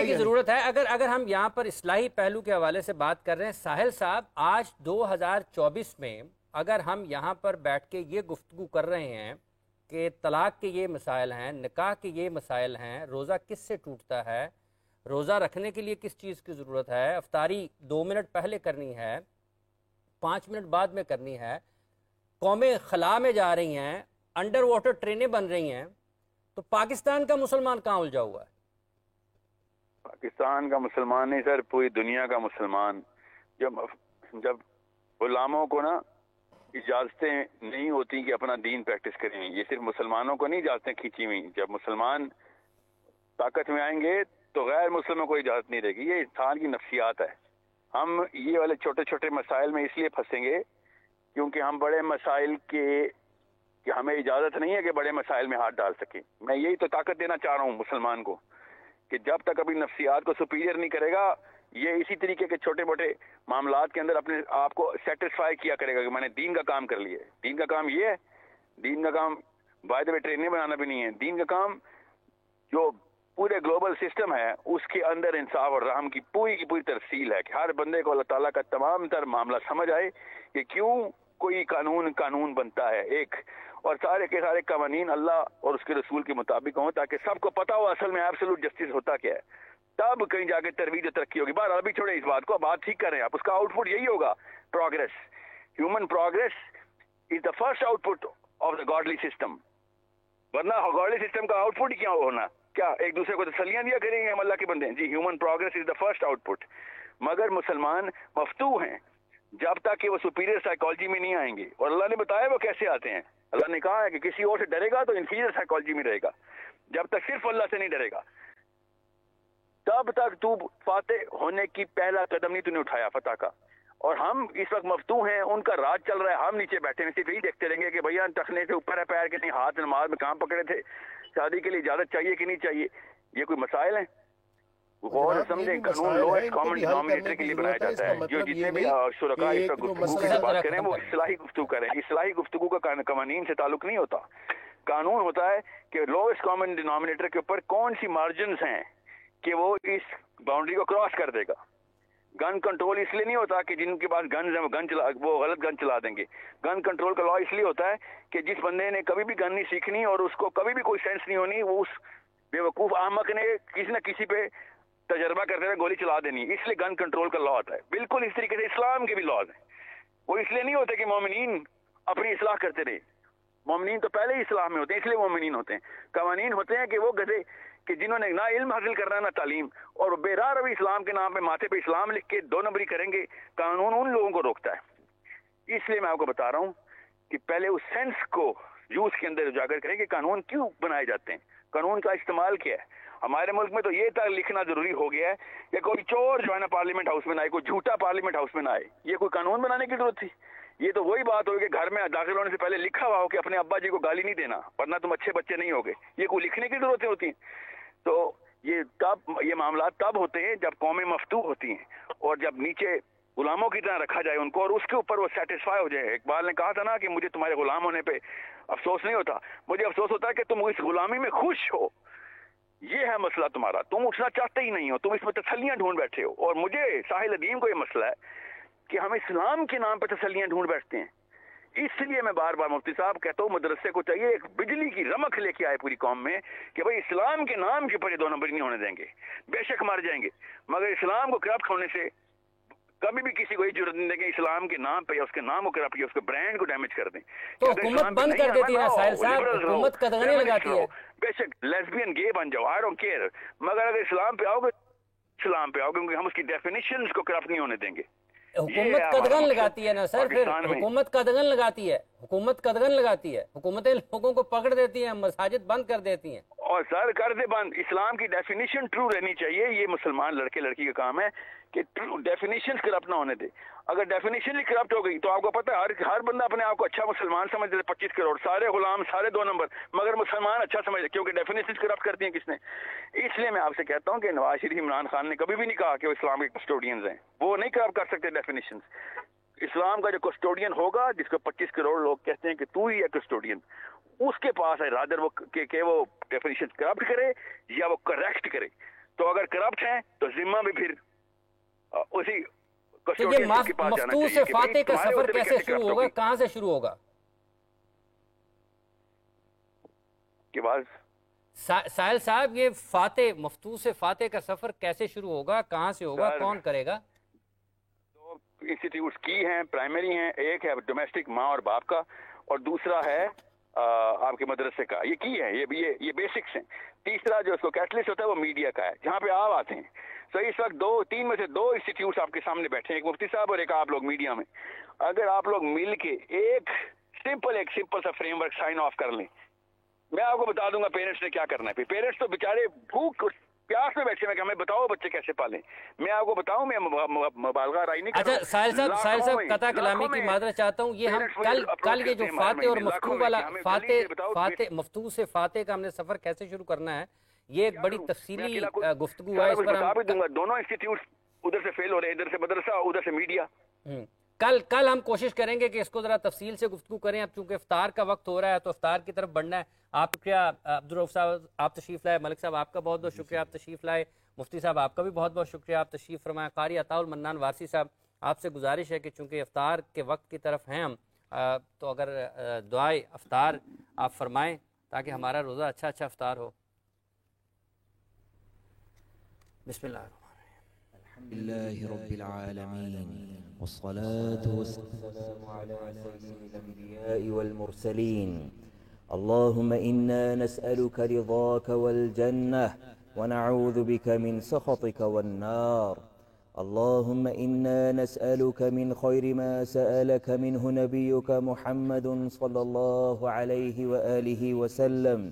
کی ضرورت ہے. اگر ہم یہاں پر اصلاحی پہلو کے حوالے سے بات کر رہے ہیں ساحل صاحب، آج 2024 میں اگر ہم یہاں پر بیٹھ کے یہ گفتگو کر رہے ہیں کہ طلاق کے یہ مسائل ہیں، نکاح کے یہ مسائل ہیں، روزہ کس سے ٹوٹتا ہے، روزہ رکھنے کے لیے کس چیز کی ضرورت ہے، افطاری 2 منٹ پہلے کرنی ہے 5 منٹ بعد میں کرنی ہے، قومیں خلا میں جا رہی ہیں، انڈر واٹر ٹرینیں بن رہی ہیں، تو پاکستان کا مسلمان کہاں الجھا ہوا ہے؟ پاکستان کا مسلمان نہیں سر، پوری دنیا کا مسلمان. جب غلاموں کو نا اجازتیں نہیں ہوتی کہ اپنا دین پریکٹس کریں، یہ صرف مسلمانوں کو نہیں اجازتیں کھینچی ہوئی. جب مسلمان طاقت میں آئیں گے تو غیر مسلموں کو اجازت نہیں رہے گی. یہ انسان کی نفسیات ہے. ہم یہ والے چھوٹے چھوٹے مسائل میں اس لیے پھنسیں گے کیونکہ ہم بڑے مسائل کہ ہمیں اجازت نہیں ہے کہ بڑے مسائل میں ہاتھ ڈال سکیں. میں یہی تو طاقت دینا چاہ رہا ہوں مسلمان کو کہ جب تک اپنی نفسیات کو سپیریئر نہیں کرے گا، یہ اسی طریقے کے چھوٹے موٹے معاملات کے اندر اپنے آپ کو سیٹسفائی کیا کرے گا کہ میں نے دین کا کام کر لیا ہے. دین کا کام یہ ہے، دین کا کام بائی دا وے ٹرینیں بنانا بھی نہیں ہے. دین کا کام جو پورے گلوبل سسٹم ہے اس کے اندر انصاف اور رحم کی پوری تفصیل ہے کہ ہر بندے کو اللہ تعالیٰ کا تمام تر معاملہ سمجھ آئے کہ کیوں کوئی قانون بنتا ہے ایک، اور سارے کے سارے قوانین اللہ اور اس کے رسول کے مطابق ہوں تاکہ سب کو پتا ہو اصل میں ایبسولوٹ جسٹس ہوتا کیا ہے. تب کہیں جا کے ترویج و ترقی ہوگی. بہرحال ابھی چھوڑے اس بات کو، بات ٹھیک کریں آپ. اس کا آؤٹ پٹ یہی ہوگا، progress. Human progress is the first out put of the godly system. ورنہ گاڈلی سسٹم کا آؤٹ پٹ کیا ہونا؟ کیا ایک دوسرے کو تسلیاں دیا کریں گے ہم اللہ کے بندے؟ جی، human progress is the first output. مگر مسلمان مفتوح ہیں جب تک کہ وہ سپیریئر سائیکالوجی میں نہیں آئیں گے. اور اللہ نے بتایا وہ کیسے آتے ہیں. اللہ نے کہا ہے کہ کسی اور سے ڈرے گا تو انفیریئر سائیکالوجی میں رہے گا. جب تک صرف اللہ سے نہیں ڈرے گا تب تک تو فاتح ہونے کی پہلا قدم نہیں تو نے اٹھایا فتح کا. اور ہم اس وقت مفتوح ہیں، ان کا راج چل رہا ہے، ہم نیچے بیٹھے ہیں صرف یہی دیکھتے رہیں گے کہ بھیا ٹخنے سے اوپر ہے پیر کے نہیں، ہاتھ نماز میں کہاں پکڑے تھے، شادی کے لیے اجازت چاہیے کہ نہیں چاہیے. یہ کوئی مسائل ہیں؟ غور سمجھیں، قانون لوئسٹ کامن ڈینومینیٹر کے لیے بنایا جاتا ہے. جو جتنے بھی شرکاء اس وقت گفتگو کی بات کریں وہ اصلاحی گفتگو کریں. اصلاحی گفتگو کا قوانین سے تعلق نہیں ہوتا. قانون ہوتا ہے کہ لوئسٹ کامن ڈینومینیٹر کے اوپر کون سی مارجنز ہیں کہ وہ اس باؤنڈری کو کراس کر دے گا. گن کنٹرول اس لیے نہیں ہوتا کہ جن کے پاس گنز ہیں وہ غلط گن چلا دیں گے. گن کنٹرول کا لا اس لیے ہوتا ہے کہ جس بندے نے کبھی بھی گن نہیں سیکھنی اور اس کو کبھی بھی کوئی سینس نہیں ہونی، وہ اس بیوقوف احمق نے کسی نہ کسی پہ تجربہ کرتے ہوئے گولی چلا دینی. اس لیے گن کنٹرول کا لا ہوتا ہے. بالکل اس طریقے سے اسلام کے بھی لاز ہیں. وہ اس لیے نہیں ہوتے کہ مومنین اپنی اصلاح کرتے رہے. مومنین تو پہلے ہی اصلاح میں ہوتے ہیں، اس لیے مومنین ہوتے ہیں. قوانین ہوتے ہیں کہ وہ گدھے کہ جنہوں نے نہ علم حاصل کرنا نہ تعلیم، اور بے راہ روی اسلام کے نام پہ ماتھے پہ اسلام لکھ کے 2 نمبری کریں گے. قانون ان لوگوں کو روکتا ہے. اس لیے میں آپ کو بتا رہا ہوں کہ پہلے اس سینس کو یوز کے اندر اجاگر کریں کہ قانون کیوں بنائے جاتے ہیں، قانون کا استعمال کیا ہے. ہمارے ملک میں تو یہ تک لکھنا ضروری ہو گیا ہے کہ کوئی چور جو ہے نا پارلیمنٹ ہاؤس میں نہ آئے، کوئی جھوٹا پارلیمنٹ ہاؤس میں نہ آئے. یہ کوئی قانون بنانے کی ضرورت تھی؟ یہ تو وہی بات ہوگی کہ گھر میں داخل ہونے سے پہلے لکھا ہوا ہو کہ اپنے ابا جی کو گالی نہیں دینا ورنہ تم اچھے بچے نہیں ہوگے. یہ کوئی لکھنے کی ضرورتیں ہوتی ہیں؟ تو یہ معاملات تب ہوتے ہیں جب قومیں مفتوح ہوتی ہیں اور جب نیچے غلاموں کی طرح رکھا جائے ان کو اور اس کے اوپر وہ سیٹسفائی ہو جائے. اقبال نے کہا تھا نا کہ مجھے تمہارے غلام ہونے پہ افسوس نہیں ہوتا، مجھے افسوس ہوتا ہے کہ تم اس غلامی میں خوش ہو. یہ ہے مسئلہ تمہارا، تم اٹھنا چاہتے ہی نہیں ہو، تم اس میں تسلیاں ڈھونڈ بیٹھے ہو. اور مجھے ساحل ادیم کو یہ مسئلہ ہے کہ ہم اسلام کے نام پہ تسلیاں ڈھونڈ بیٹھتے ہیں. اس لیے میں بار بار مفتی صاحب کہتا ہوں مدرسے کو چاہیے ایک بجلی کی رمق لے کے آئے پوری قوم میں کہ بھئی اسلام کے نام کے اوپر یہ 2 نمبری نہیں ہونے دیں گے. بے شک مر جائیں گے مگر اسلام کو کرپٹ ہونے سے کبھی بھی کسی کو یہ جرت نہیں دیں گے اسلام کے نام پہ یا اس کے نام کو کرپٹ یا اس کے برانڈ کو ڈیمیج کر دیں. تو حکومت بند کر دیتی ہے ساحل صاحب، حکومت قدغنیں لگاتی ہے. بے شک لیسبین گے بن جاؤ، آئی ڈونٹ کیئر، مگر اگر اسلام پہ آؤ گے کیونکہ ہم اس کی ڈیفینیشنز کو کرپٹ نہیں ہونے دیں گے. حکومت قدغن لگاتی ہے نا سر، پھر حکومت قدغن لگاتی ہے، حکومتیں لوگوں کو پکڑ دیتی ہیں، مساجد بند کر دیتی ہیں. اور سر کر دے بند. اسلام کی ڈیفینیشن ٹرو رہنی چاہیے. یہ مسلمان لڑکے لڑکی کا کام ہے کہ ڈیفینیشن کرپٹ نہ ہونے دے. اگر ڈیفینیشن ہی کرپٹ ہو گئی تو آپ کو پتہ ہے ہر بندہ اپنے آپ کو اچھا مسلمان سمجھتے تھے. 25 کروڑ سارے غلام سارے 2 نمبر مگر مسلمان اچھا سمجھتے کیونکہ ڈیفینیشن کرپٹ کرتی ہیں کس نے. اس لیے میں آپ سے کہتا ہوں کہ نواز شریف عمران خان نے کبھی بھی نہیں کہا کہ وہ اسلام کے کسٹوڈینز ہیں. وہ نہیں کرپٹ کر سکتے ڈیفینیشن. اسلام کا جو کسٹوڈین ہوگا جس کو 25 کروڑ لوگ کہتے ہیں کہ تو ہی ہے کسٹوڈین، اس کے پاس ہے رادر وہ کہ وہ ڈیفینیشن کرپٹ کرے یا وہ کریکٹ کرے. تو اگر کرپٹ ہیں تو ذمہ بھی پھر اسی تو یہ مفتوح سے فاتح کا سفر کیسے شروع ہوگا، کہاں سے شروع ہوگا؟ کے بعد ساحل صاحب یہ مفتوح سے فاتح کا سفر کیسے شروع ہوگا، کہاں سے ہوگا، کون کرے گا؟ دو انسٹیٹیوٹس کی ہیں، پرائمری ہیں، ایک ہے ڈومیسٹک ماں اور باپ کا، اور دوسرا ہے آپ کے مدرسے کا. یہ کی ہے، یہ بیسکس ہیں. تیسرا جو اس کو کیٹلسٹ ہوتا ہے وہ میڈیا کا ہے، جہاں پہ آپ آتے ہیں. تو اس وقت تین میں سے دو انسٹیٹیوٹس آپ کے سامنے بیٹھے ہیں، ایک مفتی صاحب اور ایک آپ لوگ میڈیا میں. اگر آپ لوگ مل کے ایک سمپل سا فریم ورک سائن آف کر لیں، میں آپ کو بتا دوں گا پیرنٹس نے کیا کرنا ہے. پیرنٹس تو بیچارے بھوک پیاس میں بیٹھے ہیں کہ ہمیں بتاؤ بچے کیسے پالیں. میں آپ کو بتاؤں، میں مبالغہ رائے نہیں کر رہا ہوں. اچھا ساحل صاحب قطع کلامی کی معذرت چاہتا ہوں. یہ ہم کل یہ جو فاتح اور مفتوح والا مفتوح سے فاتح کا ہم نے سفر کیسے شروع کرنا ہے، یہ ایک بڑی تفصیلی گفتگو ہے. اس پر بتا بھی دوں گا. دونوں انسٹیٹیوٹ ادھر سے فیل ہو رہے ہیں، ادھر سے مدرسہ ادھر سے میڈیا. کل ہم کوشش کریں گے کہ اس کو ذرا تفصیل سے گفتگو کریں. اب چونکہ افطار کا وقت ہو رہا ہے تو افطار کی طرف بڑھنا ہے. آپ کیا عبدالرؤف صاحب آپ تشریف لائے، ملک صاحب آپ کا بہت بہت شکریہ آپ تشریف لائے، مفتی صاحب آپ کا بھی بہت بہت شکریہ آپ تشریف فرمائے. قاری عطا المنان وارثی صاحب آپ سے گزارش ہے کہ چونکہ افطار کے وقت کی طرف ہیں ہم، تو اگر دعائے افطار آپ فرمائیں تاکہ ہمارا روزہ اچھا افطار ہو. بسم اللہ الحمد لله رب العالمين والصلاة والسلام على سيد الأنبياء والمرسلين. اللهم إنا نسألك رضاك والجنة ونعوذ بك من سخطك والنار. اللهم إنا نسألك من خير ما سألك منه نبيك محمد صلى الله عليه وآله وسلم،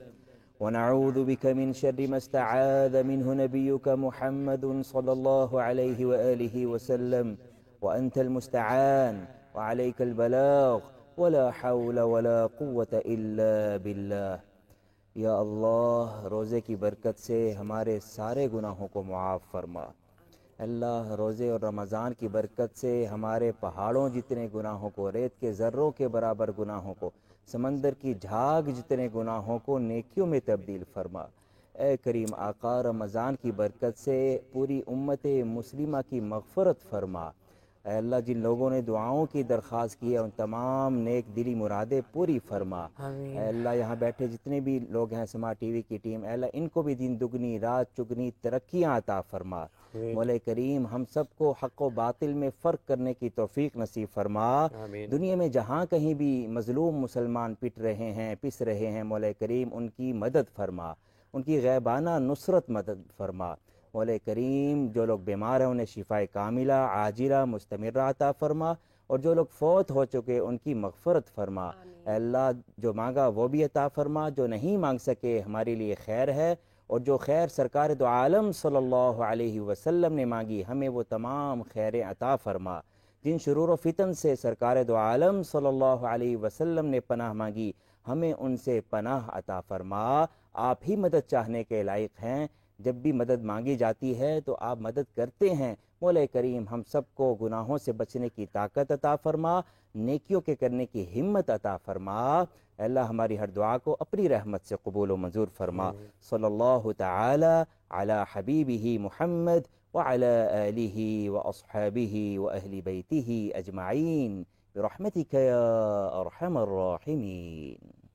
ونعوذ بك من شر ما استعاذ منه نبيك محمد صلى الله عليه وآله وسلم، وأنت المستعان وعليك البلاغ ولا حول ولا قوة إلا بالله. یا اللہ روزے کی برکت سے ہمارے سارے گناہوں کو معاف فرما. اللہ روزے اور رمضان کی برکت سے ہمارے پہاڑوں جتنے گناہوں کو، ریت کے ذروں کے برابر گناہوں کو، سمندر کی جھاگ جتنے گناہوں کو نیکیوں میں تبدیل فرما. اے کریم آقا رمضان کی برکت سے پوری امت مسلمہ کی مغفرت فرما. اے اللہ جن لوگوں نے دعاؤں کی درخواست کی ہے ان تمام نیک دلی مرادیں پوری فرما. اے اللہ یہاں بیٹھے جتنے بھی لوگ ہیں سماعت ٹی وی کی ٹیم، اے اللہ ان کو بھی دن دگنی رات چگنی ترقیاں عطا فرما. مولا کریم ہم سب کو حق و باطل میں فرق کرنے کی توفیق نصیب فرما. دنیا میں جہاں کہیں بھی مظلوم مسلمان پس رہے ہیں مولا کریم ان کی مدد فرما، ان کی غیبانہ نصرت مدد فرما. مولا کریم جو لوگ بیمار ہیں انہیں شفاء کاملہ عاجلہ مستمرہ عطا فرما، اور جو لوگ فوت ہو چکے ان کی مغفرت فرما. اے اللہ جو مانگا وہ بھی عطا فرما، جو نہیں مانگ سکے ہمارے لیے خیر ہے، اور جو خیر سرکار دو عالم صلی اللہ علیہ وسلم نے مانگی ہمیں وہ تمام خیریں عطا فرما. جن شرور و فتن سے سرکار دو عالم صلی اللہ علیہ وسلم نے پناہ مانگی ہمیں ان سے پناہ عطا فرما. آپ ہی مدد چاہنے کے لائق ہیں، جب بھی مدد مانگی جاتی ہے تو آپ مدد کرتے ہیں. مولا کریم ہم سب کو گناہوں سے بچنے کی طاقت عطا فرما، نیکیوں کے کرنے کی ہمت عطا فرما. اے اللہ ہماری ہر دعا کو اپنی رحمت سے قبول و منظور فرما. صلی اللہ تعالی علی حبیبہ محمد وعلی آلہ واصحابہ واہل بیتہ اجمعین برحمتک یا ارحم الراحمین.